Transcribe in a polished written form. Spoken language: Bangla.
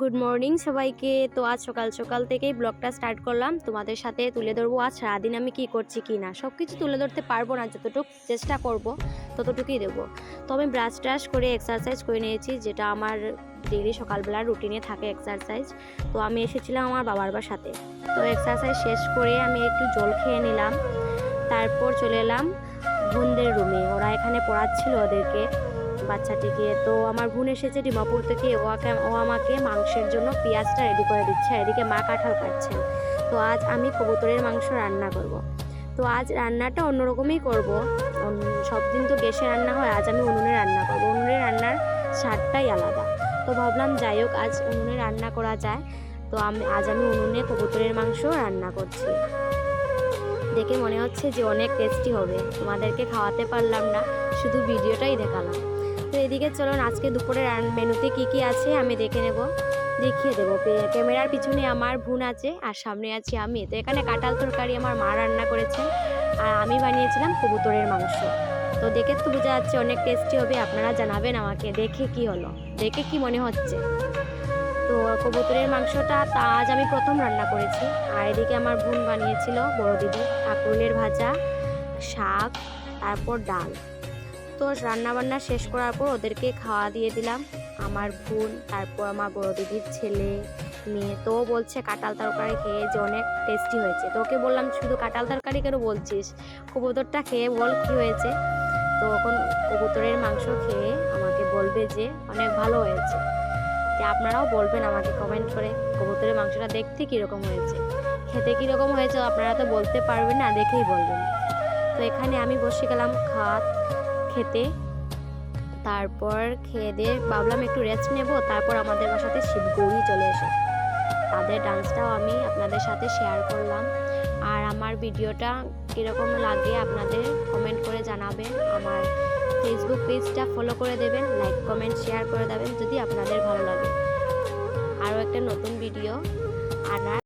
গুড মর্নিং সবাইকে। তো আজ সকাল সকাল থেকেই ব্লগটা স্টার্ট করলাম, তোমাদের সাথে তুলে ধরবো আজ সারাদিন আমি কি করছি কি না। সব কিছু তুলে ধরতে পারবো না, যতটুকু চেষ্টা করব ততটুকুই দেবো। তো আমি ব্রাশ ট্রাশ করে এক্সারসাইজ করে নিয়েছি, যেটা আমার ডেইলি সকালবেলার রুটিনে থাকে এক্সারসাইজ। তো আমি এসেছিলাম আমার বাবার বাসাতে। তো এক্সারসাইজ শেষ করে আমি একটু জল খেয়ে নিলাম, তারপর চলে এলাম বোনদের রুমে। ওরা এখানে পড়াচ্ছিল ওদেরকে, বাচ্চাটিকে। তো আমার বোন এসেছে ডিমাপুর থেকে, ও আমাকে মাংসের জন্য পেঁয়াজটা রেডি করে দিচ্ছে, এদিকে মা কাঁঠাল কাটছেন। তো আজ আমি কবুতরের মাংস রান্না করব। তো আজ রান্নাটা অন্যরকমই করব, সব দিন তো গ্যাসে রান্না হয়, আজ আমি উনুনে রান্না করব। উনুনে রান্নার স্বাদটাই আলাদা। তো ভাবলাম যাই হোক আজ উনুনে রান্না করা যায়। তো আজ আমি উনুনে কবুতরের মাংস রান্না করছি। দেখে মনে হচ্ছে যে অনেক টেস্টি হবে, তোমাদেরকে খাওয়াতে পারলাম না, শুধু ভিডিওটাই দেখালাম। তো এদিকে চলুন আজকে দুপুরের মেনুতে কি কি আছে আমি দেখিয়ে দেবো। ক্যামেরার পিছনে আমার বোন আছে আর সামনে আছি আমি। তো এখানে কাঁঠাল তরকারি আমার মা রান্না করেছেন, আর আমি বানিয়েছিলাম কবুতরের মাংস। তো দেখে তো বোঝা যাচ্ছে অনেক টেস্টি হবে। আপনারা জানাবেন আমাকে দেখে কি হলো, দেখে কি মনে হচ্ছে। তো কবুতরের মাংসটা আজ আমি প্রথম রান্না করেছি। আর এদিকে আমার বোন বানিয়েছিল বড় দিদি কাঁকরোলের ভাজা, শাক, তারপর ডাল। তো রান্নাবান্না শেষ করার পর ওদেরকে খাওয়া দিয়ে দিলাম, আমার বোন, তারপর আমার বড় দিদির ছেলে মেয়ে। তো বলছে কাঁঠাল তরকারি খেয়ে যে অনেক টেস্টি হয়েছে। তো ওকে বললাম শুধু কাঁঠাল তরকারি কেন বলছিস, কবুতরটা খেয়ে বল কী হয়েছে। তো এখন কবুতরের মাংস খেয়ে আমাকে বলবে যে অনেক ভালো হয়েছে। যে আপনারাও বলবেন আমাকে কমেন্ট করে কবুতরের মাংসটা দেখতে কীরকম হয়েছে, খেতে কীরকম হয়েছে আপনারা তো বলতে পারবেন না, দেখেই বলবেন। তো এখানে আমি বসে গেলাম খেতে। তারপর খেয়ে দিয়ে ভাবলাম একটু রেস্ট নেব, তারপর আমাদের বাসাতে শিবগৌরী চলে এসে তাদের ডান্সটাও আমি আপনাদের সাথে শেয়ার করলাম। আর আমার ভিডিওটা কীরকম লাগে আপনাদের কমেন্ট করে জানাবেন। আমার ফেসবুক পেজটা ফলো করে দেবেন, লাইক কমেন্ট শেয়ার করে দেবেন যদি আপনাদের ভালো লাগে। আরও একটা নতুন ভিডিও আনার